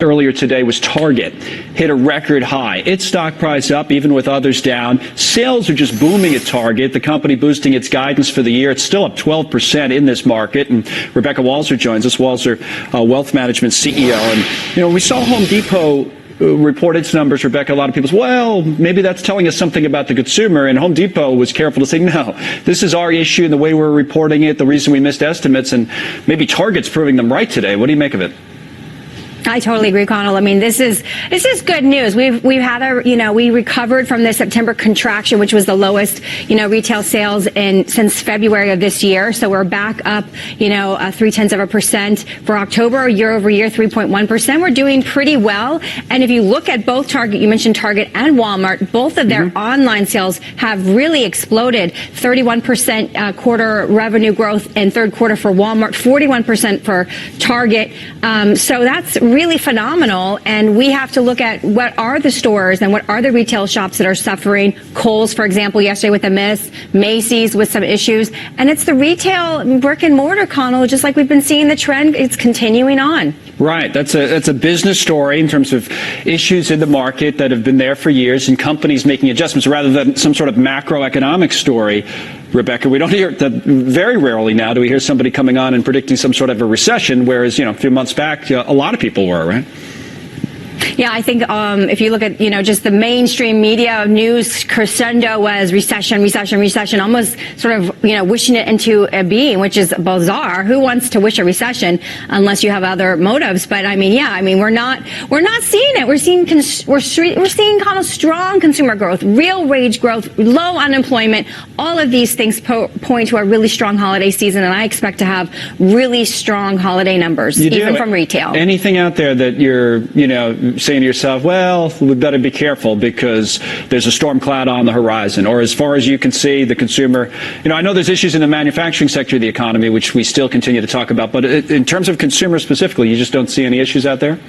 Earlier today was Target, hit a record high. Its stock price up, even with others down. Sales are just booming at Target. The company boosting its guidance for the year. It's still up 12% in this market. And Rebecca Walser joins us, Walser, Wealth Management CEO. And, we saw Home Depot report its numbers, Rebecca. A lot of people say, well, maybe that's telling us something about the consumer. And Home Depot was careful to say, no, this is our issue and the way we're reporting it, the reason we missed estimates. And maybe Target's proving them right today. What do you make of it? I totally agree, Connell. I mean, this is good news. We've had we recovered from the September contraction, which was the lowest, retail sales since February of this year. So we're back up, 0.3% for October, year over year, 3.1%. We're doing pretty well. And if you look at both Target, you mentioned Target and Walmart, both of their online sales have really exploded. 31% quarter revenue growth in third quarter for Walmart, 41% for Target. So that's really phenomenal, and we have to look at what are the stores and what are the retail shops that are suffering. Kohl's, for example, yesterday with a miss, Macy's with some issues, and it's the retail brick and mortar, Connell, just like we've been seeing the trend, it's continuing on. Right. That's a business story in terms of issues in the market that have been there for years and companies making adjustments rather than some sort of macroeconomic story. Rebecca, we don't hear that very rarely now. Do we hear somebody coming on and predicting some sort of a recession, whereas, a few months back, a lot of people were, right? Yeah, I think if you look at, just the mainstream media news crescendo was recession, almost sort of, wishing it into a being, which is bizarre. Who wants to wish a recession unless you have other motives? But we're not seeing it. We're seeing kind of strong consumer growth, real wage growth, low unemployment. All of these things point to a really strong holiday season, and I expect to have really strong holiday numbers, even from retail. Anything out there that you're, saying to yourself, well, we better be careful because there's a storm cloud on the horizon, or as far as you can see, the consumer, I know there's issues in the manufacturing sector of the economy, which we still continue to talk about, but in terms of consumers specifically, you just don't see any issues out there?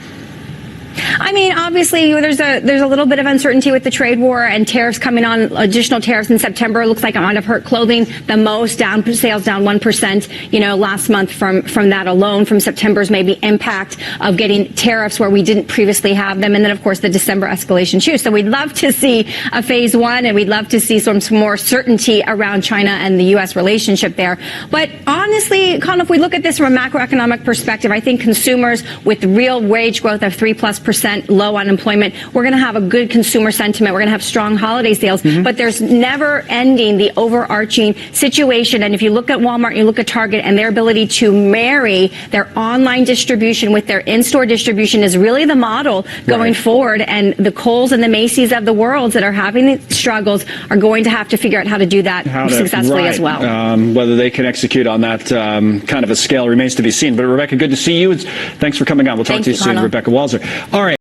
I mean, obviously, there's a little bit of uncertainty with the trade war and tariffs coming on, additional tariffs in September. It looks like it might have hurt clothing the most, sales down 1%, last month from that alone, from September's maybe impact of getting tariffs where we didn't previously have them. And then, of course, the December escalation too. So we'd love to see a phase one, and we'd love to see some more certainty around China and the U.S. relationship there. But honestly, Connell, if we look at this from a macroeconomic perspective, I think consumers with real wage growth of 3+%, low unemployment, we're going to have a good consumer sentiment. We're going to have strong holiday sales, but there's never ending the overarching situation. And if you look at Walmart, you look at Target, and their ability to marry their online distribution with their in-store distribution is really the model going forward. And the Kohl's and the Macy's of the world that are having these struggles are going to have to figure out how to do that successfully as well. Whether they can execute on that kind of a scale remains to be seen. But Rebecca, good to see you. Thanks for coming on. We'll talk to you soon, Rebecca Walser. All right.